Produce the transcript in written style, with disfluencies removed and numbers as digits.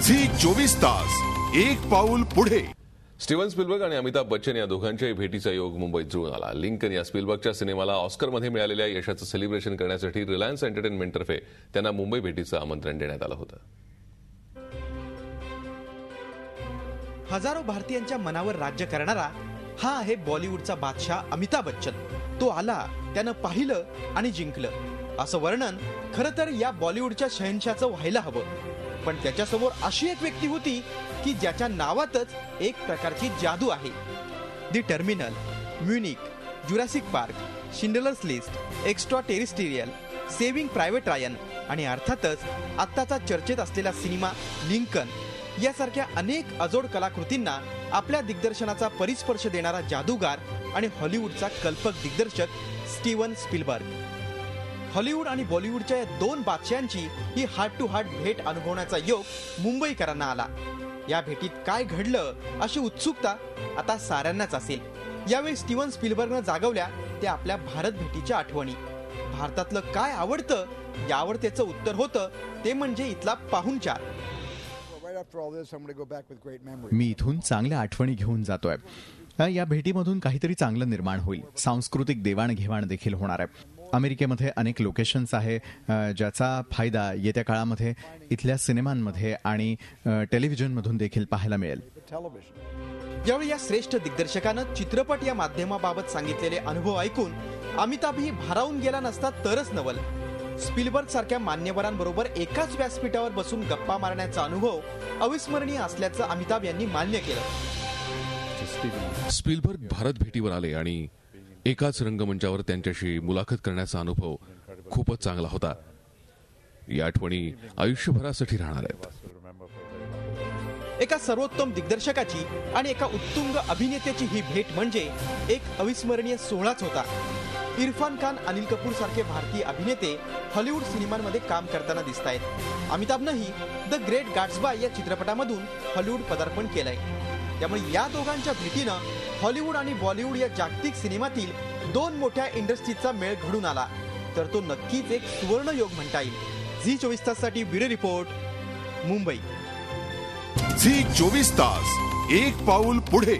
Zee 24 Taas एक पाऊल पुढे। स्टीवन स्पीलबर्ग आणि अमिताभ बच्चन या दोघांच्याही भेटीचा योग मुंबईत जुळून आला। लिंकन या स्पीलबर्गच्या सिनेमाला ऑस्करमध्ये मिळालेल्या यशाचं सेलिब्रेशन करण्यासाठी रिलायन्स एंटरटेनमेंटतर्फे त्यांना मुंबई भेटीचं आमंत्रण देण्यात आलं होतं। हजारो भारतीयांच्या मनावर राज्य करणारा हा आहे बॉलिवूडचा बादशाह अमिताभ बच्चन। तो आला, त्यानं पाहिलं आणि जिंकलं असं वर्णन खरं तर या बॉलिवूडच्या शहंशाचं व्हायला हवं। पण त्याच्यासमोर अशी एक व्यक्ती होती की ज्याच्या नावातच एक प्रकारची जादू आहे। The Terminal, Munich, Jurassic Park, Schindler's List, Extra Terrestrial, Saving Private Ryan आणि अर्थातच आत्ताचा चर्चेत असलेला सिनेमा लिंकन यासारख्या अनेक अजोड कलाकृतींना आपल्या दिग्दर्शनाचा परिस्पर्श देणारा जादूगार आणि हॉलिवूडचा कल्पक दिग्दर्शक स्टीवन स्पीलबर्ग। हॉलिवूड आणि बॉलिवूडच्या या दोन बादशाहांची ही हार्ट टू हार्ट भेट अनुभवण्याचा योग मुंबईकरांना आला। या भेटीत काय घडलं अशी उत्सुकता आता साऱ्यांनाच असेल। यावेळी स्टीवन स्पीलबर्गनं जागवल्या त्या आपल्या भारत भेटीच्या आठवणी। भारतातलं काय आवडतं यावर त्याचं उत्तर होतं ते म्हणजे इथला पाहुणचार। मी इथून चांगल्या आठवणी घेऊन जातोय। या भेटीमधून काहीतरी चांगलं निर्माण होईल। सांस्कृतिक देवाणघेवाण देखील होणार आहे। अमेरिकेमध्ये अनेक लोकेशन्स आहे ज्याचा फायदा येत्या काळामध्ये इथल्या सिनेमांमध्ये आणि टेलिव्हिजनमधून देखील पाहायला मिळेल। यावेळी या श्रेष्ठ दिग्दर्शकानं चित्रपट या माध्यमाबाबत सांगितलेले अनुभव ऐकून अमिताभही भारावून गेला नसता तरच नवल। स्पीलबर्ग सारख्या मान्यवरांबरोबर एकाच व्यासपीठावर बसून गप्पा मारण्याचा अनुभव अविस्मरणीय असल्याचं अमिताभ यांनी मान्य केलं। स्पीलबर्ग भारत भेटीवर आले आणि एकाच रंगमंचावर त्यांच्याशी मुलाखत करण्याचा अनुभव खूपच चांगला होता। या आठवणी आयुष्यभरासाठी राहणार आहेत। एका सर्वोत्तम दिग्दर्शकाची आणि एका उत्तुंग अभिनेत्याची ही भेट म्हणजे एक अविस्मरणीय सोहळाच होता। इरफान खान, अनिल कपूर सारखे भारतीय अभिनेते हॉलिवूड सिनेमांमध्ये काम करताना दिसतायत। अमिताभनंही द ग्रेट गॅट्सबी या चित्रपटामधून हॉलिवूड पदार्पण केलंय। त्यामुळे या दोघांच्या भेटीनं हॉलिवूड आणि बॉलिवूड या जागतिक सिनेमातील दोन मोठ्या इंडस्ट्रीजचा मेळ घडून आला तर तो नक्कीच एक सुवर्ण योग म्हणता येईल। झी 24 ताससाठी ब्युरो रिपोर्ट, मुंबई। झी 24 तास एक पाऊल पुढे।